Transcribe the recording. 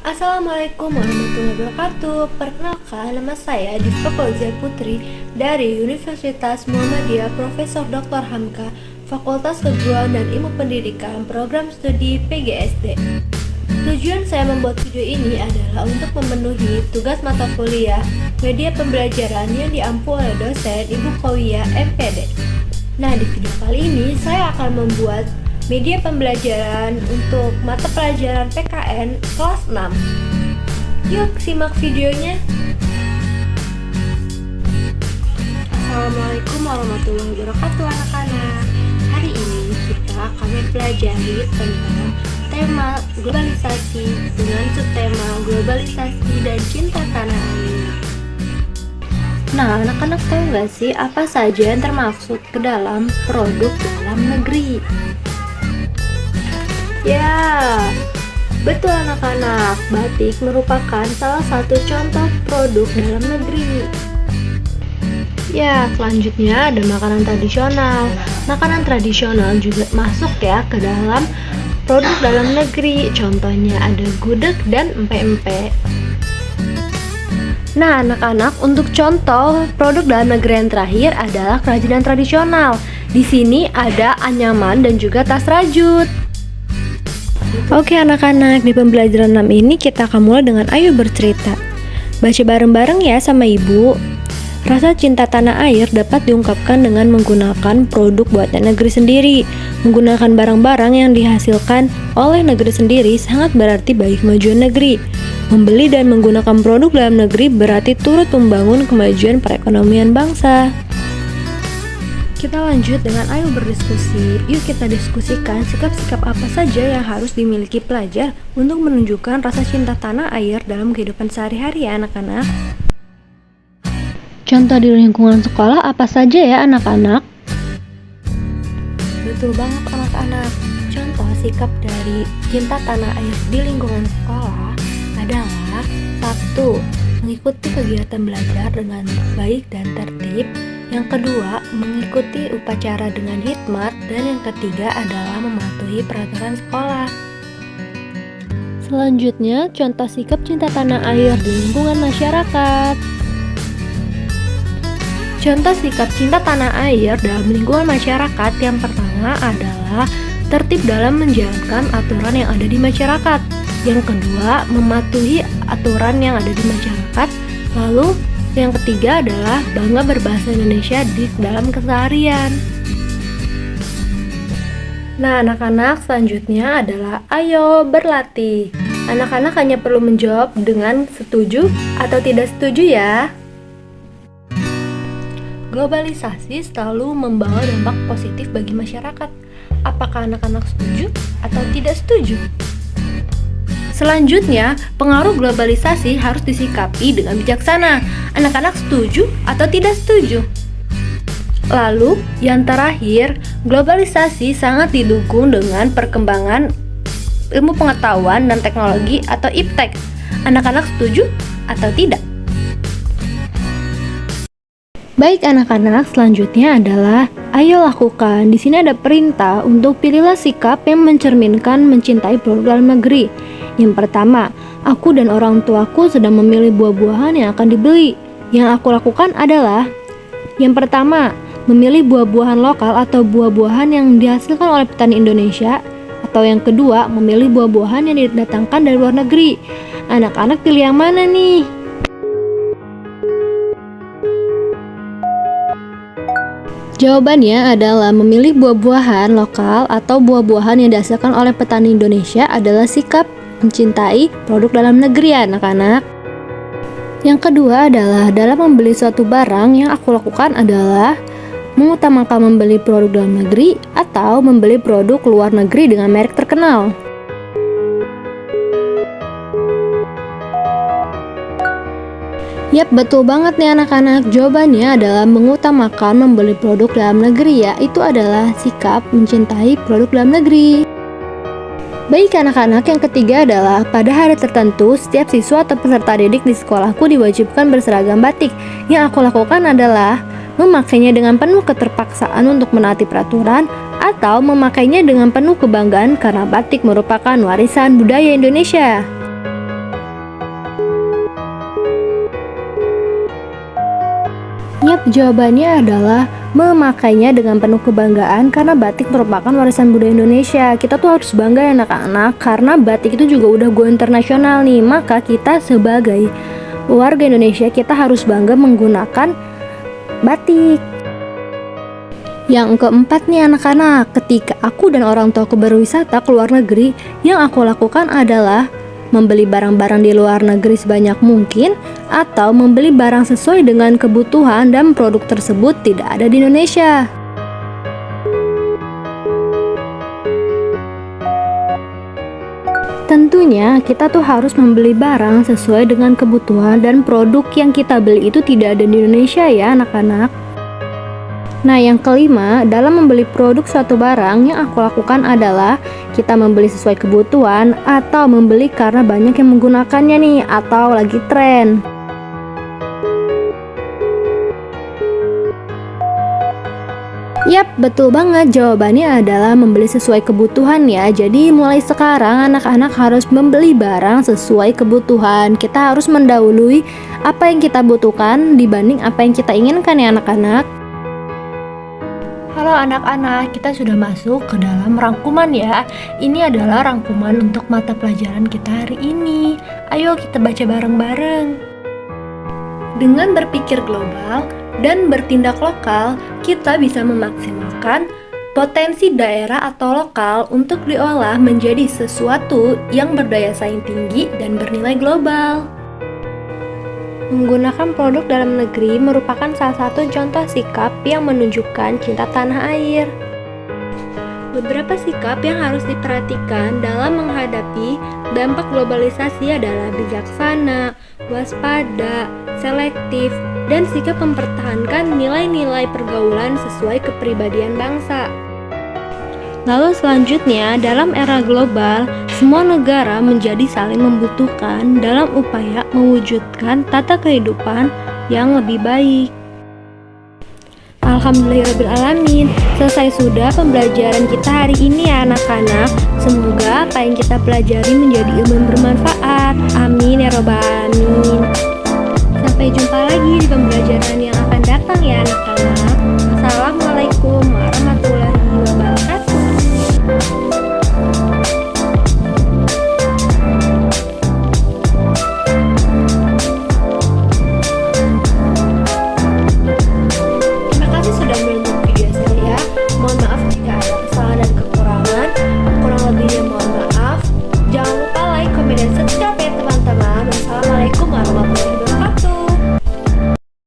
Assalamualaikum warahmatullahi wabarakatuh. Perkenalkan, nama saya Diva Fauzia Putri dari Universitas Muhammadiyah Profesor Dr. Hamka, Fakultas Keguruan dan Ilmu Pendidikan, Program Studi PGSD. Tujuan saya membuat video ini adalah untuk memenuhi tugas mata kuliah media pembelajaran yang diampu oleh dosen Ibu Qawiyah MPD. Nah, di video kali ini saya akan membuat media pembelajaran untuk mata pelajaran PKN kelas 6. Yuk simak videonya. Assalamualaikum warahmatullahi wabarakatuh anak-anak. Hari ini kita akan mempelajari tentang tema globalisasi dengan subtema globalisasi dan cinta tanah air. Nah, anak-anak tahu nggak sih apa saja yang termaksud ke dalam produk dalam negeri? Ya, betul anak-anak, batik merupakan salah satu contoh produk dalam negeri. Ya, selanjutnya ada makanan tradisional. Makanan tradisional juga masuk ya ke dalam produk dalam negeri. Contohnya ada gudeg dan empek-empek. Nah, anak-anak, untuk contoh produk dalam negeri yang terakhir adalah kerajinan tradisional. Di sini ada anyaman dan juga tas rajut. Oke anak-anak, di pembelajaran 6 ini kita akan mulai dengan ayo bercerita. Baca bareng-bareng ya sama ibu. Rasa cinta tanah air dapat diungkapkan dengan menggunakan produk buatan negeri sendiri. Menggunakan barang-barang yang dihasilkan oleh negeri sendiri sangat berarti bagi kemajuan negeri. Membeli dan menggunakan produk dalam negeri berarti turut membangun kemajuan perekonomian bangsa. Kita lanjut dengan ayo berdiskusi. Yuk kita diskusikan sikap-sikap apa saja yang harus dimiliki pelajar untuk menunjukkan rasa cinta tanah air dalam kehidupan sehari-hari ya anak-anak. Contoh di lingkungan sekolah apa saja ya anak-anak? Betul banget anak-anak. Contoh sikap dari cinta tanah air di lingkungan sekolah adalah 1. Mengikuti kegiatan belajar dengan baik dan tertib. Yang kedua, mengikuti upacara dengan hikmat. Dan yang ketiga adalah mematuhi peraturan sekolah. Selanjutnya, contoh sikap cinta tanah air di lingkungan masyarakat. Contoh sikap cinta tanah air dalam lingkungan masyarakat yang pertama adalah tertib dalam menjalankan aturan yang ada di masyarakat. Yang kedua, mematuhi aturan yang ada di masyarakat. Lalu, yang ketiga adalah bangga berbahasa Indonesia di dalam keseharian. Nah, anak-anak, selanjutnya adalah ayo berlatih. Anak-anak hanya perlu menjawab dengan setuju atau tidak setuju ya. Globalisasi selalu membawa dampak positif bagi masyarakat. Apakah anak-anak setuju atau tidak setuju? Selanjutnya, pengaruh globalisasi harus disikapi dengan bijaksana. Anak-anak setuju atau tidak setuju? Lalu, yang terakhir, globalisasi sangat didukung dengan perkembangan ilmu pengetahuan dan teknologi atau iptek. Anak-anak setuju atau tidak? Baik anak-anak, selanjutnya adalah ayo lakukan. Di sini ada perintah untuk pilihlah sikap yang mencerminkan mencintai produk dalam negeri. Yang pertama, aku dan orang tuaku sedang memilih buah-buahan yang akan dibeli. Yang aku lakukan adalah yang pertama, memilih buah-buahan lokal atau buah-buahan yang dihasilkan oleh petani Indonesia. Atau yang kedua, memilih buah-buahan yang didatangkan dari luar negeri. Anak-anak pilih yang mana nih? Jawabannya adalah memilih buah-buahan lokal atau buah-buahan yang dihasilkan oleh petani Indonesia adalah sikap mencintai produk dalam negeri ya anak-anak. Yang kedua adalah dalam membeli suatu barang, yang aku lakukan adalah mengutamakan membeli produk dalam negeri atau membeli produk luar negeri dengan merek terkenal. Yap, betul banget nih anak-anak. Jawabannya adalah mengutamakan membeli produk dalam negeri ya. Itu adalah sikap mencintai produk dalam negeri. Baik anak-anak, yang ketiga adalah pada hari tertentu setiap siswa atau peserta didik di sekolahku diwajibkan berseragam batik. Yang aku lakukan adalah memakainya dengan penuh keterpaksaan untuk menaati peraturan atau memakainya dengan penuh kebanggaan karena batik merupakan warisan budaya Indonesia. Yap, jawabannya adalah memakainya dengan penuh kebanggaan karena batik merupakan warisan budaya Indonesia. Kita tuh harus bangga ya anak-anak, karena batik itu juga udah go internasional nih. Maka kita sebagai warga Indonesia, kita harus bangga menggunakan batik. Yang keempat nih anak-anak, ketika aku dan orang tuaku berwisata ke luar negeri, yang aku lakukan adalah membeli barang-barang di luar negeri sebanyak mungkin, atau membeli barang sesuai dengan kebutuhan dan produk tersebut tidak ada di Indonesia. Tentunya kita tuh harus membeli barang sesuai dengan kebutuhan dan produk yang kita beli itu tidak ada di Indonesia ya anak-anak. Nah, yang kelima, dalam membeli produk suatu barang, yang aku lakukan adalah kita membeli sesuai kebutuhan atau membeli karena banyak yang menggunakannya nih, atau lagi tren. Yap, betul banget, jawabannya adalah membeli sesuai kebutuhan ya. Jadi mulai sekarang anak-anak harus membeli barang sesuai kebutuhan. Kita harus mendahului apa yang kita butuhkan dibanding apa yang kita inginkan ya anak-anak. Halo anak-anak, kita sudah masuk ke dalam rangkuman ya. Ini adalah rangkuman untuk mata pelajaran kita hari ini. Ayo kita baca bareng-bareng. Dengan berpikir global dan bertindak lokal, kita bisa memaksimalkan potensi daerah atau lokal untuk diolah menjadi sesuatu yang berdaya saing tinggi dan bernilai global. Menggunakan produk dalam negeri merupakan salah satu contoh sikap yang menunjukkan cinta tanah air. Beberapa sikap yang harus diperhatikan dalam menghadapi dampak globalisasi adalah bijaksana, waspada, selektif, dan sikap mempertahankan nilai-nilai pergaulan sesuai kepribadian bangsa. Lalu selanjutnya, dalam era global, semua negara menjadi saling membutuhkan dalam upaya mewujudkan tata kehidupan yang lebih baik. Alhamdulillahirrahmanirrahim, selesai sudah pembelajaran kita hari ini ya anak-anak. Semoga apa yang kita pelajari menjadi ilmu yang bermanfaat. Amin ya robbal alamin. Sampai jumpa lagi di pembelajaran yang akan datang ya anak-anak.